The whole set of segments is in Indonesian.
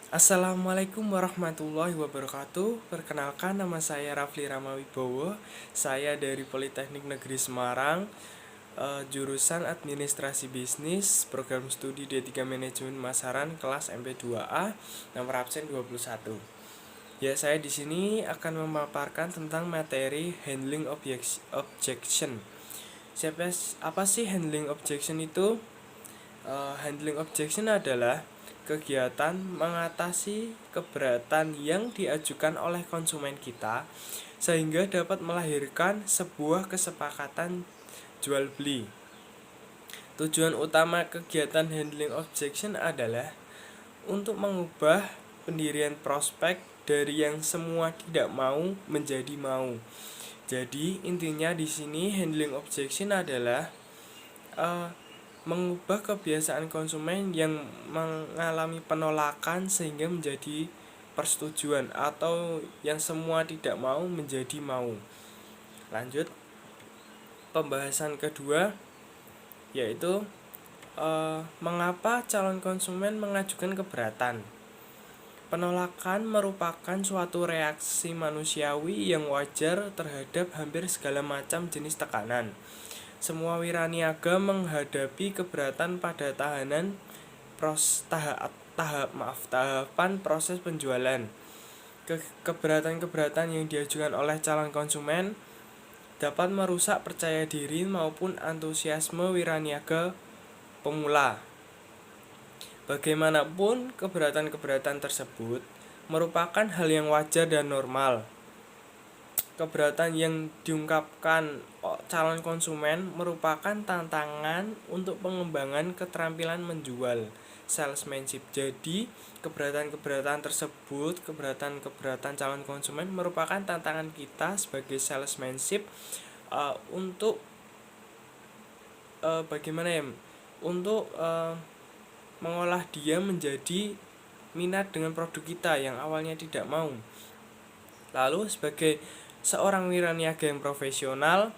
Assalamualaikum warahmatullahi wabarakatuh. Perkenalkan, nama saya Rafli Ramawibowo. Saya dari Politeknik Negeri Semarang, jurusan Administrasi Bisnis, program studi D3 Manajemen Pemasaran, kelas MP2A, nomor absen 21. Ya, saya di sini akan memaparkan tentang materi handling objection. Apa sih handling objection itu? Handling objection adalah kegiatan mengatasi keberatan yang diajukan oleh konsumen kita sehingga dapat melahirkan sebuah kesepakatan jual beli. Tujuan utama kegiatan handling objection adalah untuk mengubah pendirian prospek dari yang semua tidak mau menjadi mau. Jadi intinya di sini handling objection adalah mengubah kebiasaan konsumen yang mengalami penolakan sehingga menjadi persetujuan, atau yang semua tidak mau menjadi mau. Lanjut, pembahasan kedua yaitu mengapa calon konsumen mengajukan keberatan. Penolakan merupakan suatu reaksi manusiawi yang wajar terhadap hampir segala macam jenis tekanan. Semua wiraniaga menghadapi keberatan pada tahapan proses penjualan. Keberatan-keberatan yang diajukan oleh calon konsumen dapat merusak percaya diri maupun antusiasme wiraniaga pemula. Bagaimanapun, keberatan-keberatan tersebut merupakan hal yang wajar dan normal. Keberatan yang diungkapkan calon konsumen merupakan tantangan untuk pengembangan keterampilan menjual, salesmanship. Jadi, keberatan-keberatan tersebut, keberatan-keberatan calon konsumen merupakan tantangan kita sebagai salesmanship untuk bagaimana ya? Untuk mengolah dia menjadi minat dengan produk kita yang awalnya tidak mau. Lalu sebagai seorang wiraniaga yang profesional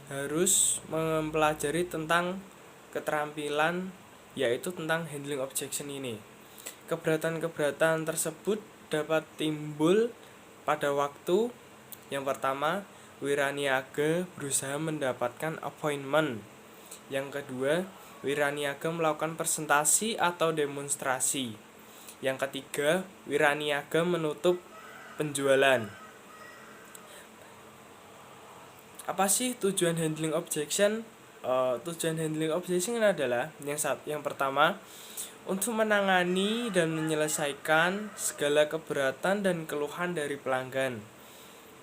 harus mempelajari tentang keterampilan, yaitu tentang handling objection ini. Keberatan-keberatan tersebut dapat timbul pada waktu yang pertama, wiraniaga berusaha mendapatkan appointment. Yang kedua, wiraniaga melakukan presentasi atau demonstrasi. Yang ketiga, wiraniaga menutup penjualan. Apa sih tujuan handling objection? Tujuan handling objection adalah yang pertama, untuk menangani dan menyelesaikan segala keberatan dan keluhan dari pelanggan.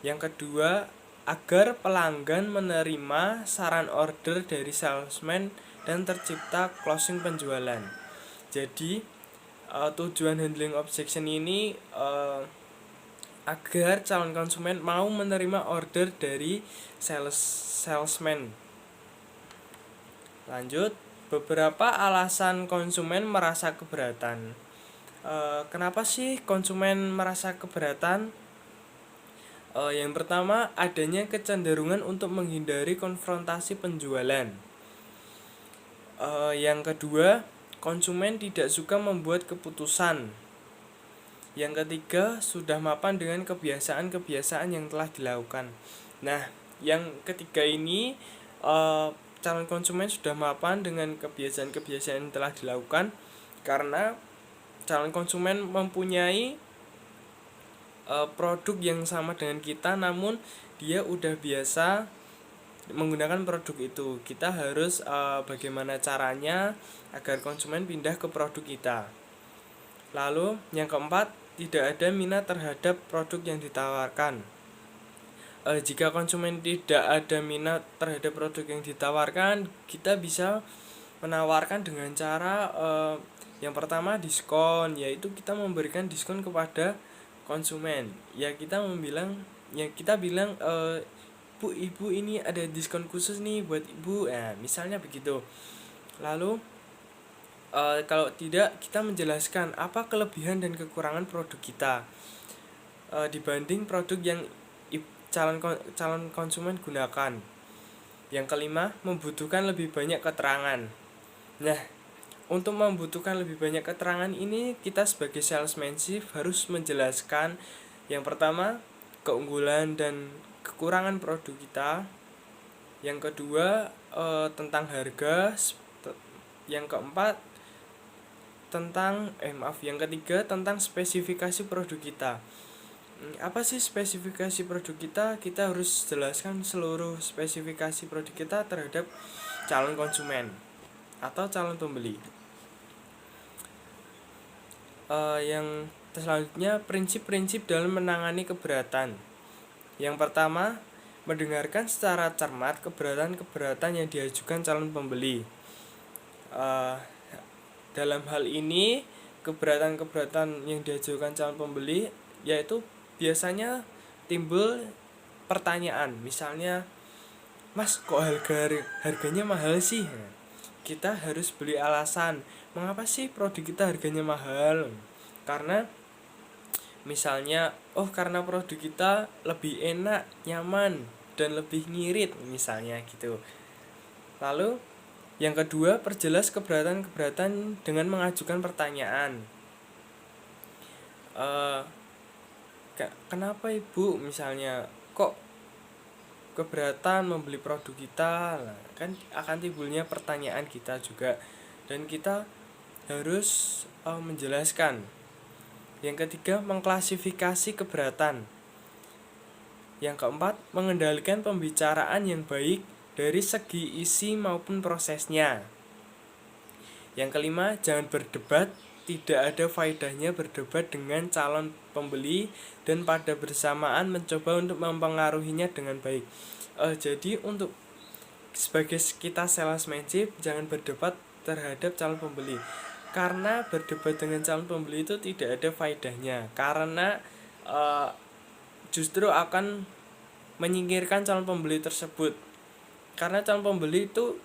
Yang kedua, agar pelanggan menerima saran order dari salesman dan tercipta closing penjualan. Jadi tujuan handling objection ini agar calon konsumen mau menerima order dari salesman. Lanjut, beberapa alasan konsumen merasa keberatan. Kenapa sih konsumen merasa keberatan? Yang pertama, adanya kecenderungan untuk menghindari konfrontasi penjualan. Yang kedua, konsumen tidak suka membuat keputusan. Yang ketiga, sudah mapan dengan kebiasaan-kebiasaan yang telah dilakukan. Nah, yang ketiga ini calon konsumen sudah mapan dengan kebiasaan-kebiasaan yang telah dilakukan karena calon konsumen mempunyai produk yang sama dengan kita, namun dia udah biasa menggunakan produk itu. Kita harus bagaimana caranya agar konsumen pindah ke produk kita. Lalu yang keempat, tidak ada minat terhadap produk yang ditawarkan. Jika konsumen tidak ada minat terhadap produk yang ditawarkan, kita bisa menawarkan dengan cara yang pertama diskon, yaitu kita memberikan diskon kepada konsumen. Kita bilang Bu, ibu ini ada diskon khusus nih buat ibu. Misalnya begitu. Lalu kalau tidak, kita menjelaskan apa kelebihan dan kekurangan produk kita dibanding produk yang calon konsumen gunakan. Yang kelima, membutuhkan lebih banyak keterangan. Nah, untuk membutuhkan lebih banyak keterangan ini, kita sebagai salesmanship harus menjelaskan yang pertama keunggulan dan kekurangan produk kita, yang kedua tentang harga, yang keempat tentang yang ketiga tentang spesifikasi produk kita. Apa sih spesifikasi produk kita? Kita harus jelaskan seluruh spesifikasi produk kita terhadap calon konsumen atau calon pembeli. Yang selanjutnya, prinsip-prinsip dalam menangani keberatan. Yang pertama, mendengarkan secara cermat keberatan-keberatan yang diajukan calon pembeli. Dalam hal ini, keberatan-keberatan yang diajukan calon pembeli yaitu biasanya timbul pertanyaan, misalnya, "Mas, kok harganya mahal sih?" Kita harus beli alasan, mengapa sih produk kita harganya mahal? Karena misalnya, karena produk kita lebih enak, nyaman, dan lebih ngirit misalnya gitu. Lalu yang kedua, perjelas keberatan-keberatan dengan mengajukan pertanyaan. Kenapa ibu misalnya kok keberatan membeli produk kita? Kan akan timbulnya pertanyaan kita juga, dan kita harus menjelaskan. Yang ketiga, mengklasifikasi keberatan. Yang keempat, mengendalikan pembicaraan yang baik dari segi isi maupun prosesnya. Yang kelima, jangan berdebat. Tidak ada faedahnya berdebat dengan calon pembeli dan pada bersamaan mencoba untuk mempengaruhinya dengan baik. Jadi untuk sebagai kita salesmanship, jangan berdebat terhadap calon pembeli, karena berdebat dengan calon pembeli itu tidak ada faedahnya, karena justru akan menyingkirkan calon pembeli tersebut. Karena calon pembeli itu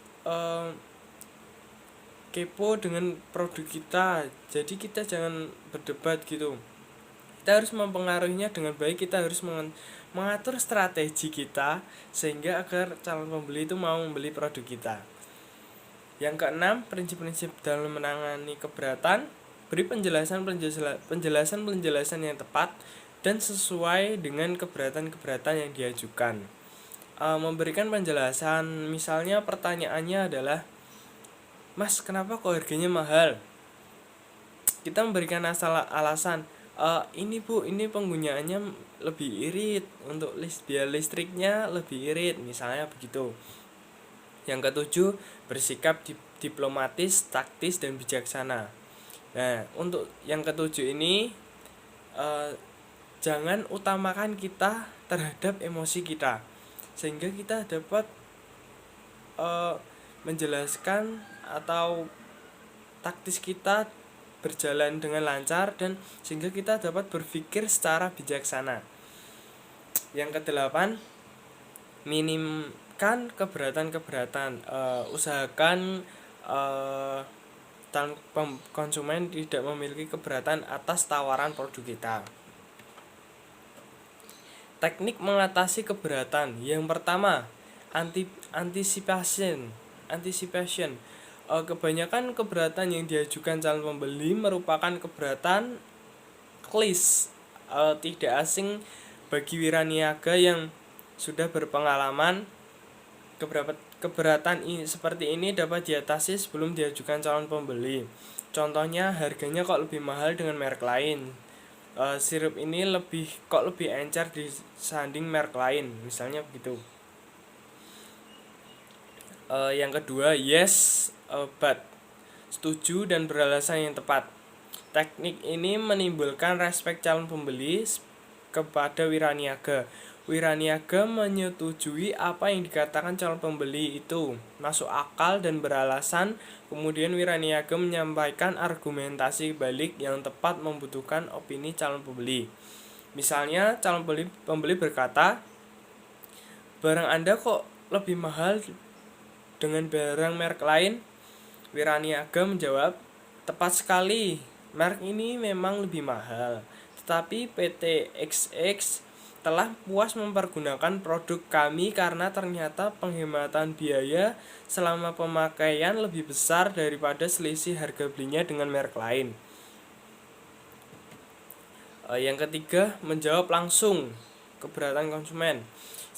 kepo dengan produk kita, jadi kita jangan berdebat gitu. Kita harus mempengaruhinya dengan baik. Kita harus mengatur strategi kita sehingga agar calon pembeli itu mau membeli produk kita. Yang keenam, prinsip-prinsip dalam menangani keberatan. Beri penjelasan yang tepat dan sesuai dengan keberatan-keberatan yang diajukan. Memberikan penjelasan, misalnya pertanyaannya adalah, "Mas, kenapa kok harganya mahal?" Kita memberikan alasan, "Ini bu, ini penggunaannya lebih irit, untuk biaya listriknya lebih irit," misalnya begitu. Yang ketujuh, bersikap diplomatis, taktis, dan bijaksana. Nah, untuk yang ketujuh ini, jangan utamakan kita terhadap emosi kita, sehingga kita dapat menjelaskan atau taktis kita berjalan dengan lancar, dan sehingga kita dapat berpikir secara bijaksana. Yang kedelapan, minimkan keberatan-keberatan. Usahakan konsumen tidak memiliki keberatan atas tawaran produk kita. Teknik mengatasi keberatan. Yang pertama, anticipation. Kebanyakan keberatan yang diajukan calon pembeli merupakan keberatan klis, tidak asing bagi wiraniaga yang sudah berpengalaman. Keberatan seperti ini dapat diatasi sebelum diajukan calon pembeli. Contohnya, harganya kok lebih mahal dengan merek lain. Sirup ini lebih encer disanding merek lain, misalnya begitu. Yang kedua, yes but, setuju dan beralasan yang tepat. Teknik ini menimbulkan respek calon pembeli kepada wiraniaga. Wiraniaga menyetujui apa yang dikatakan calon pembeli itu masuk akal dan beralasan. Kemudian wiraniaga menyampaikan argumentasi balik yang tepat membutuhkan opini calon pembeli. Misalnya, calon pembeli berkata, "Barang Anda kok lebih mahal dengan barang merek lain?" Wiraniaga menjawab, "Tepat sekali, merek ini memang lebih mahal, tetapi PT XX telah puas mempergunakan produk kami karena ternyata penghematan biaya selama pemakaian lebih besar daripada selisih harga belinya dengan merek lain. Yang ketiga, menjawab langsung keberatan konsumen.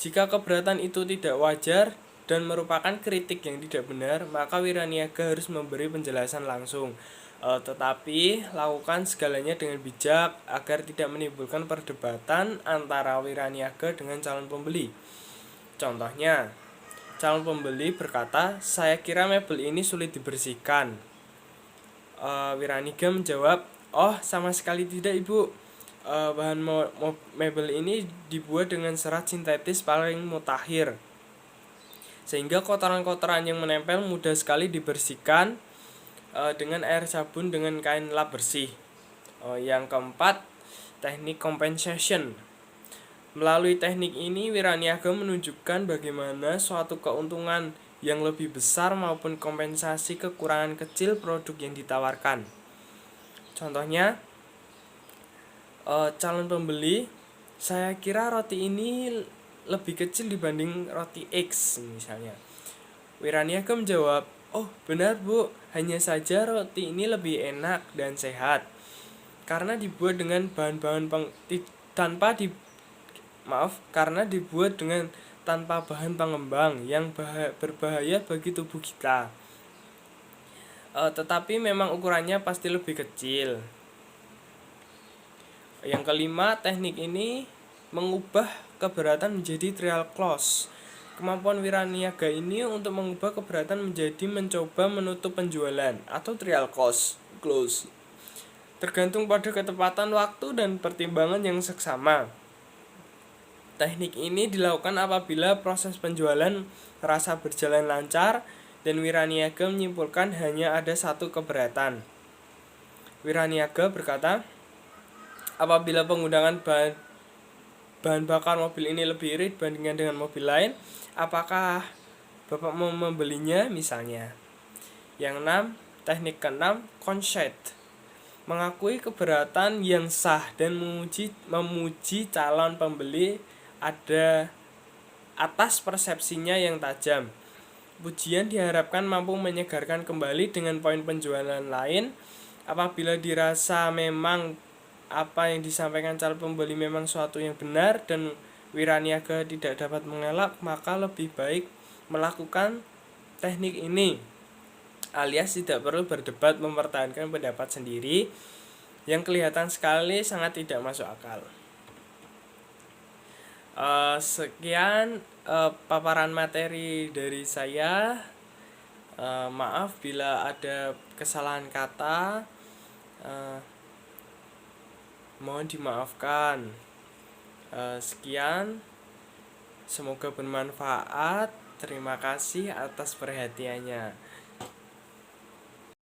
Jika keberatan itu tidak wajar dan merupakan kritik yang tidak benar, maka wiraniaga harus memberi penjelasan langsung. Tetapi lakukan segalanya dengan bijak agar tidak menimbulkan perdebatan antara wiraniaga dengan calon pembeli. Contohnya, calon pembeli berkata, "Saya kira mebel ini sulit dibersihkan." Wiraniaga menjawab, "Oh, sama sekali tidak, Ibu. Bahan mebel ini dibuat dengan serat sintetis paling mutakhir, sehingga kotoran-kotoran yang menempel mudah sekali dibersihkan dengan air sabun dengan kain lap bersih." Yang keempat, teknik compensation. Melalui teknik ini, wiraniaga menunjukkan bagaimana suatu keuntungan yang lebih besar maupun kompensasi kekurangan kecil produk yang ditawarkan. Contohnya, calon pembeli, "Saya kira roti ini lebih kecil dibanding roti X," misalnya. Wiraniaga menjawab, "Oh, benar, Bu. Hanya saja roti ini lebih enak dan sehat karena dibuat dengan tanpa bahan pengembang yang berbahaya bagi tubuh kita. Tetapi memang ukurannya pasti lebih kecil." Yang kelima, teknik ini mengubah keberatan menjadi trial close. Kemampuan wiraniaga ini untuk mengubah keberatan menjadi mencoba menutup penjualan atau trial close, tergantung pada ketepatan waktu dan pertimbangan yang seksama. Teknik ini dilakukan apabila proses penjualan merasa berjalan lancar dan wiraniaga menyimpulkan hanya ada satu keberatan. Wiraniaga berkata, "Apabila penggunaan bahan bakar mobil ini lebih irit dibandingkan dengan mobil lain, apakah Bapak mau membelinya?" misalnya. Yang teknik keenam, concede. Mengakui keberatan yang sah dan memuji calon pembeli ada atas persepsinya yang tajam. Pujian diharapkan mampu menyegarkan kembali dengan poin penjualan lain. Apabila dirasa memang apa yang disampaikan calon pembeli memang suatu yang benar dan wiraniaga tidak dapat mengelak, maka lebih baik melakukan teknik ini, alias tidak perlu berdebat mempertahankan pendapat sendiri yang kelihatan sekali sangat tidak masuk akal. Sekian paparan materi dari saya. Maaf bila ada kesalahan kata, mohon dimaafkan. Sekian, semoga bermanfaat. Terima kasih atas perhatiannya.